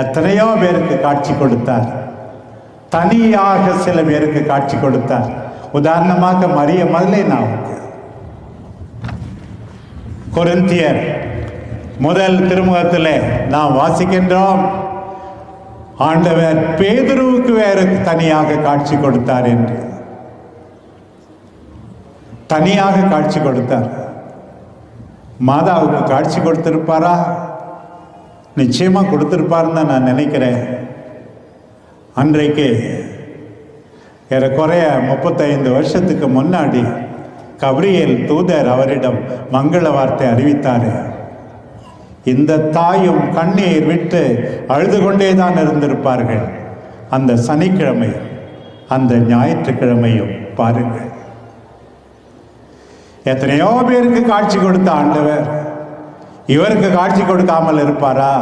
எத்தனையோ பேருக்கு காட்சி கொடுத்தார். தனியாக சில பேருக்கு காட்சி கொடுத்தார். உதாரணமாக மரிய மதலேனாவுக்கு. கொரிந்தியர் முதல் திருமுகத்தில் நாம் வாசிக்கின்றோம், ஆண்டவர் பேதுருவுக்கு வேறு தனியாக காட்சி கொடுத்தார் என்று. தனியாக காட்சி கொடுத்தார். மாதாவுக்கு காட்சி கொடுத்திருப்பாரா? நிச்சயமா கொடுத்திருப்பாருன்னு நான் நினைக்கிறேன். அன்றைக்கு ஏறக்குறைய 35 வருஷத்துக்கு முன்னாடி கபிரியேல் தூதர் அவரிடம் மங்கள வார்த்தை அறிவித்தார். இந்த தாயும் கண்ணீர் விட்டு அழுது கொண்டே தான் இருந்திருப்பார்கள். அந்த சனிக்கிழமையும் அந்த ஞாயிற்றுக்கிழமையும் பாருங்கள், எத்தனையோ பேருக்கு காட்சி கொடுத்த ஆண்டவர் இவருக்கு காட்சி கொடுக்காமல் இருப்பாரா?